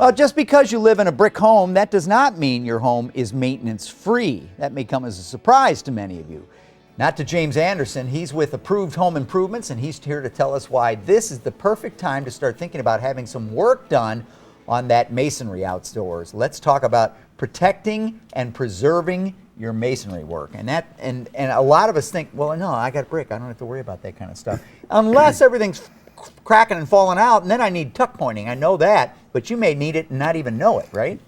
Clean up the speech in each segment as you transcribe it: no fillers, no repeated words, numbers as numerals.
Well, just because you live in a brick home, that does not mean your home is maintenance free. That may come as a surprise to many of you. Not to James Anderson. He's with Approved Home Improvements, and he's here to tell us why this is the perfect time to start thinking about having some work done on that masonry outdoors. Let's talk about protecting and preserving your masonry work. And a lot of us think, well, no, I got brick. I don't have to worry about that kind of stuff. Unless everything's cracking and falling out, and then I need tuck pointing. I know that, but you may need it and not even know it, right?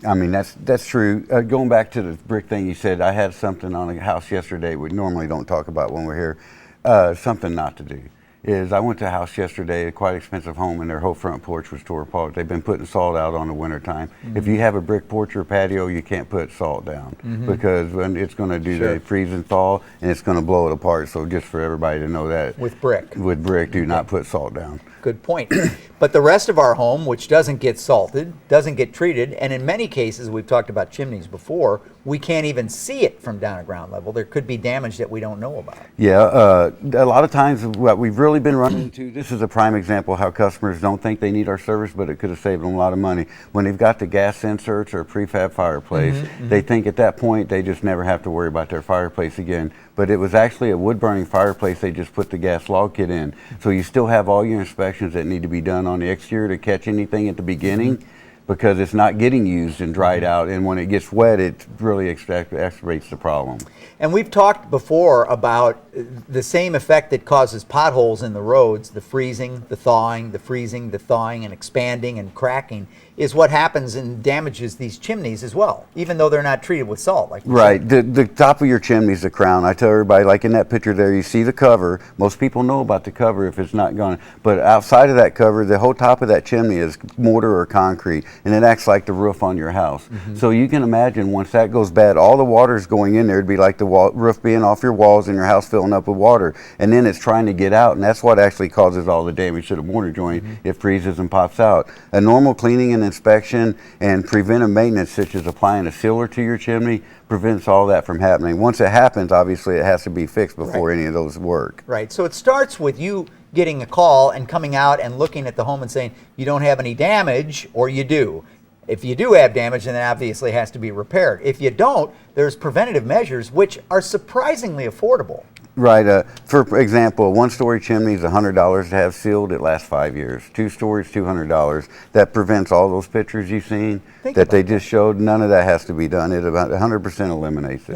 I mean, that's true. Going back to the brick thing you said, I had something on a house yesterday we normally don't talk about when we're here. Something not to do is I went to a house yesterday, a quite expensive home, and their whole front porch was tore apart. They've been putting salt out on the winter time. If you have a brick porch or patio, you can't put salt down because when it's going to do the freeze and thaw, and it's going to blow it apart. So just for everybody to know that. With brick, do not put salt down. Good point. But the rest of our home, which doesn't get salted, doesn't get treated, and in many cases, we've talked about chimneys before, we can't even see it from down at ground level. There could be damage that we don't know about. Yeah, a lot of times what we've really been running into, this is a prime example how customers don't think they need our service, but it could have saved them a lot of money. When they've got the gas inserts or prefab fireplace, they think at that point they just never have to worry about their fireplace again. But it was actually a wood-burning fireplace. They just put the gas log kit in. So you still have all your inspections that need to be done on the exterior to catch anything at the beginning because it's not getting used and dried out. And when it gets wet, it really exacerbates the problem. And we've talked before about the same effect that causes potholes in the roads, the freezing, the thawing, the freezing, the thawing, and expanding and cracking, is what happens and damages these chimneys as well, even though they're not treated with salt. Like right, the top of your chimney is the crown. I tell everybody, like in that picture there, you see the cover. Most people know about the cover if it's not gone. But outside of that cover, the whole top of that chimney is mortar or concrete, and it acts like the roof on your house. So you can imagine once that goes bad, all the water is going in there. It'd be like the roof being off your walls and your house filling up with water, and then it's trying to get out, and that's what actually causes all the damage to the mortar joint. It freezes and pops out. A normal cleaning and inspection and preventive maintenance, such as applying a sealer to your chimney, prevents all that from happening. Once it happens, obviously it has to be fixed before any of those work. Right, so it starts with you getting a call and coming out and looking at the home and saying you don't have any damage, or you do. If you do have damage, then it obviously has to be repaired. If you don't, there's preventative measures which are surprisingly affordable. Right. For example, a one-story chimney is $100 to have sealed. It lasts 5 years. 2 stories, $200. That prevents all those pictures you've seen that they just showed. None of that has to be done. It about 100% eliminates it.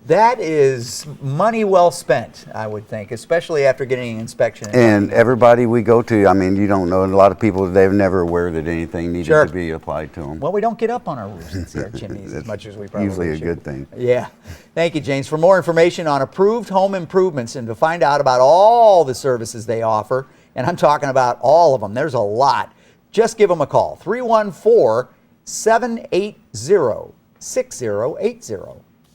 That is money well spent, I would think, especially after getting an inspection. And everybody we go to, I mean, you don't know, and a lot of people, they're never aware that anything needed to be applied to them. Well, we don't get up on our roofs and see our chimneys as much as we probably usually should. A good thing. Yeah. Thank you, James. For more information on Approved Home Improvements and to find out about all the services they offer, and I'm talking about all of them, there's a lot, just give them a call, 314-780-6080.